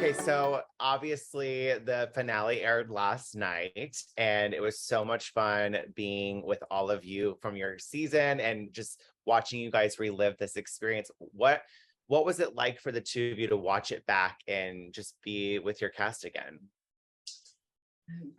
Okay, so obviously the finale aired last night, and it was so much fun being with all of you from your season and just watching you guys relive this experience. What was it like for the two of you to watch it back and just be with your cast again?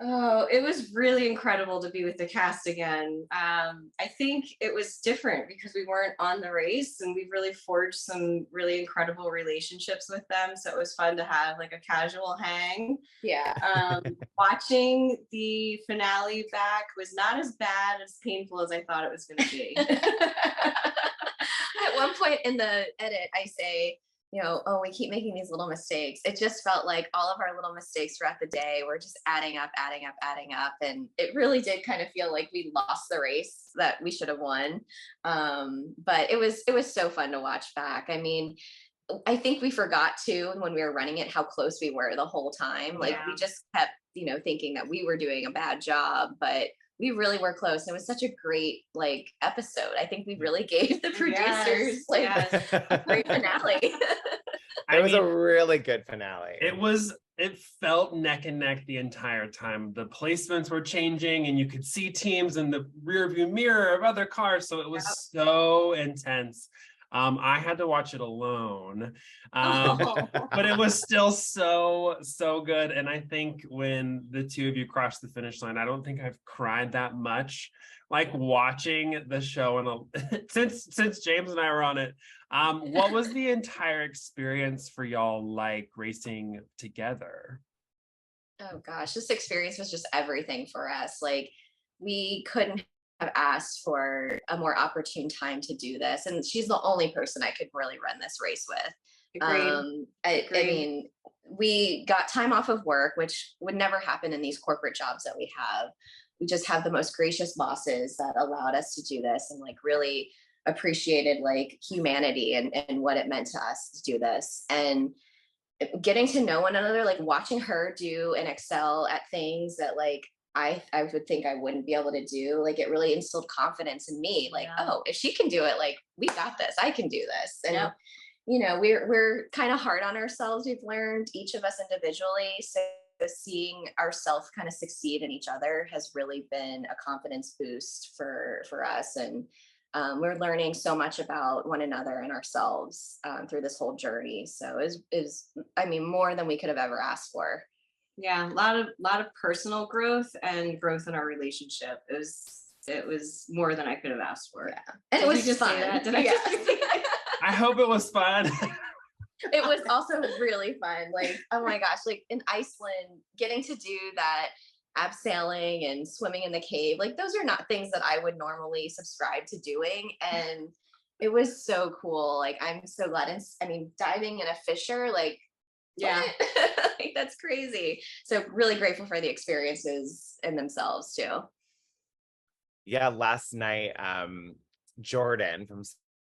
Oh, it was really incredible to be with the cast again. I think it was different because we weren't on the race and we really forged some really incredible relationships with them. So it was fun to have like a casual hang. Yeah. Watching the finale back was not as bad, as painful as I thought it was going to be. At one point in the edit, I say, oh, we keep making these little mistakes. It just felt like all of our little mistakes throughout the day were just adding up. And it really did kind of feel like we lost the race that we should have won. But it was so fun to watch back. I mean, I think we forgot too, when we were running it, how close we were the whole time. Like we just kept, thinking that we were doing a bad job, but we really were close. It was such a great episode. I think we really gave the producers a great finale. It was a really good finale. It felt neck and neck the entire time. The placements were changing and you could see teams in the rear view mirror of other cars. So it was so intense. I had to watch it alone, but it was still so good. And I think when the two of you crossed the finish line, I don't think I've cried that much, like watching the show. And since James and I were on it, what was the entire experience for y'all like racing together? Oh gosh, this experience was just everything for us. Like we couldn't have asked for a more opportune time to do this, and she's the only person I could really run this race with. Agreed. I mean, we got time off of work, which would never happen in these corporate jobs that we have. We just have the most gracious bosses that allowed us to do this, and like really appreciated like humanity and what it meant to us to do this. And getting to know one another, like watching her do and excel at things that like I would think I wouldn't be able to do, like it really instilled confidence in me, like, oh, if she can do it, like we got this, I can do this. And we're kind of hard on ourselves. We've learned, each of us individually, so seeing ourselves kind of succeed in each other has really been a confidence boost for us. And we're learning so much about one another and ourselves through this whole journey. So is I mean, more than we could have ever asked for. Yeah, a lot of personal growth and growth in our relationship. It was more than I could have asked for. Yeah. And it was just fun. I hope it was fun. It was also really fun. Like, oh my gosh, like in Iceland, getting to do that abseiling and swimming in the cave, like those are not things that I would normally subscribe to doing. And it was so cool. Like, I'm so glad. And I mean, diving in a fissure, like, like that's crazy. So really grateful for the experiences in themselves too. Yeah, last night, Jordan from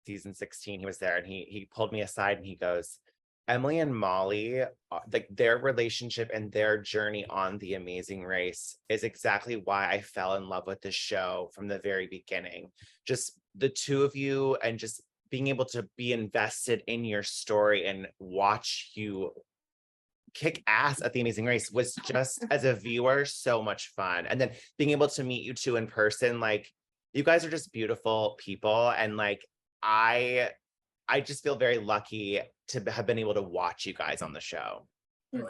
season 16, he was there, and he pulled me aside and he goes, Emily and Molly, like their relationship and their journey on The Amazing Race is exactly why I fell in love with the show from the very beginning. Just the two of you, and just being able to be invested in your story and watch you kick ass at The Amazing Race was just, as a viewer, so much fun. And then being able to meet you two in person, like you guys are just beautiful people, and like I just feel very lucky to have been able to watch you guys on the show. Oh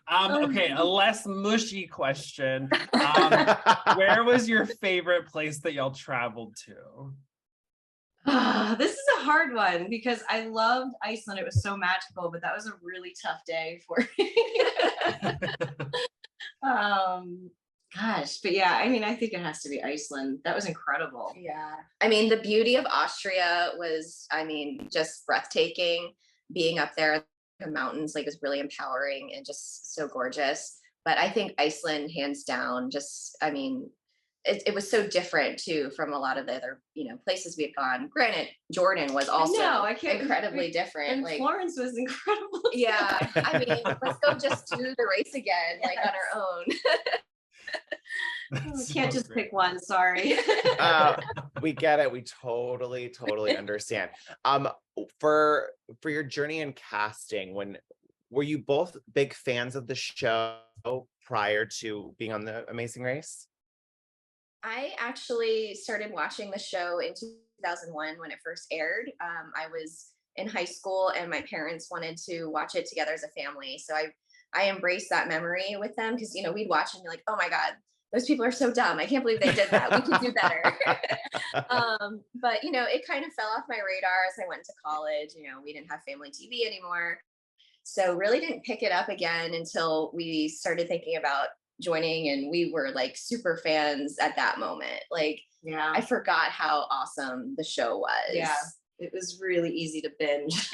wow. Okay, a less mushy question. Where was your favorite place that y'all traveled to? This is a hard one because I loved Iceland. It was so magical, but that was a really tough day for me. Gosh, but yeah, I mean, I think it has to be Iceland. That was incredible. Yeah. I mean, the beauty of Austria was, I mean, just breathtaking. Being up there in the mountains, like, was really empowering and just so gorgeous. But I think Iceland, hands down, just, I mean, it was so different too from a lot of the other, places we had gone. Granted, Jordan was also incredibly different. And like Florence was incredible. Yeah. I mean, let's go just do the race again, like on our own. That's Can't so just great. pick one, sorry. We get it. We totally understand. For your journey in casting, were you both big fans of the show prior to being on the Amazing Race? I actually started watching the show in 2001 when it first aired. I was in high school and my parents wanted to watch it together as a family. So I embraced that memory with them because, you know, we'd watch and be like, oh my God, those people are so dumb. I can't believe they did that. We could do better. But, you know, it kind of fell off my radar as I went to college. You know, we didn't have family TV anymore. So really didn't pick it up again until we started thinking about joining, and we were like super fans at that moment. Like, Yeah. I forgot how awesome the show was. Yeah. It was really easy to binge.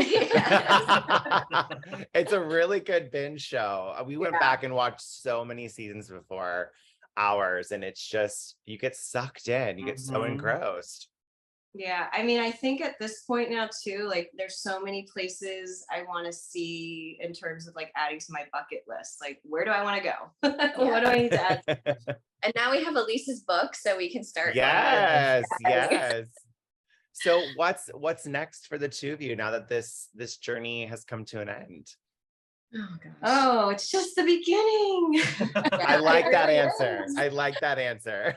It's a really good binge show. We went Yeah. back and watched so many seasons before ours, and it's just, you get sucked in, you get so Mhm. engrossed. Yeah, I mean, I think at this point now too, like there's so many places I want to see in terms of like adding to my bucket list. Like, where do I want to go? What do I need to add? And now we have Elise's book, so we can start. Yes. So what's next for the two of you now that this journey has come to an end? Oh gosh. Oh, it's just the beginning. I like that It answer. is. I like that answer.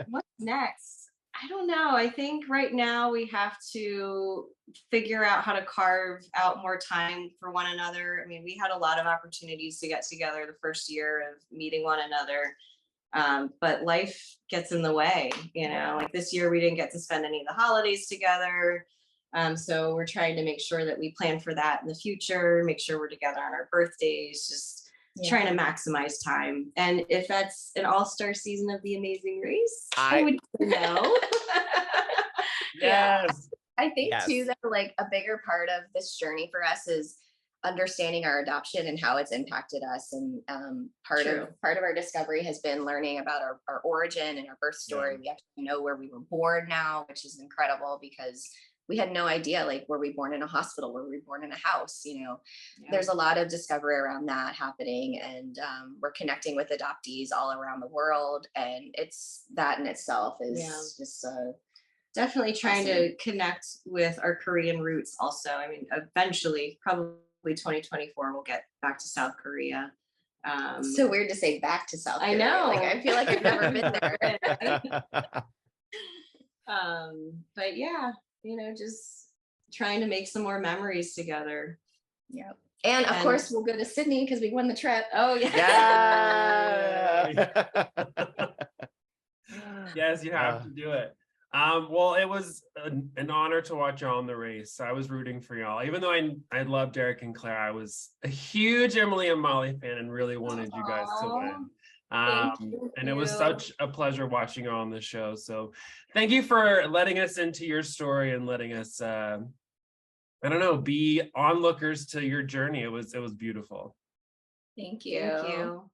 What's next? I don't know. I think right now we have to figure out how to carve out more time for one another. I mean, we had a lot of opportunities to get together the first year of meeting one another. But life gets in the way, you know, like this year we didn't get to spend any of the holidays together. So we're trying to make sure that we plan for that in the future, make sure we're together on our birthdays, just trying to maximize time. And if that's an all-star season of The Amazing Race, I would know. Yes. I think Yes. too that like a bigger part of this journey for us is understanding our adoption and how it's impacted us. And part True. of our discovery has been learning about our origin and our birth story. Yeah. We actually know where we were born now, which is incredible because we had no idea, like, were we born in a hospital? Were we born in a house? You know, there's a lot of discovery around that happening, and we're connecting with adoptees all around the world. And it's that in itself is just Definitely trying awesome. to connect with our Korean roots also. I mean, eventually, probably 2024, we'll get back to South Korea. So weird to say back to South I Korea. know. Like, I feel like I've never been there. But yeah, you know, just trying to make some more memories together. Yep. And of And- course, we'll go to Sydney because we won the trip. Oh yeah. Yes, you have to do it. Well, it was an honor to watch y'all in the race. I was rooting for y'all. Even though I love Derek and Claire, I was a huge Emily and Molly fan and really wanted you guys to win. And it was such a pleasure watching y'all on the show. So thank you for letting us into your story and letting us, I don't know, be onlookers to your journey. It was beautiful. Thank you. Thank you.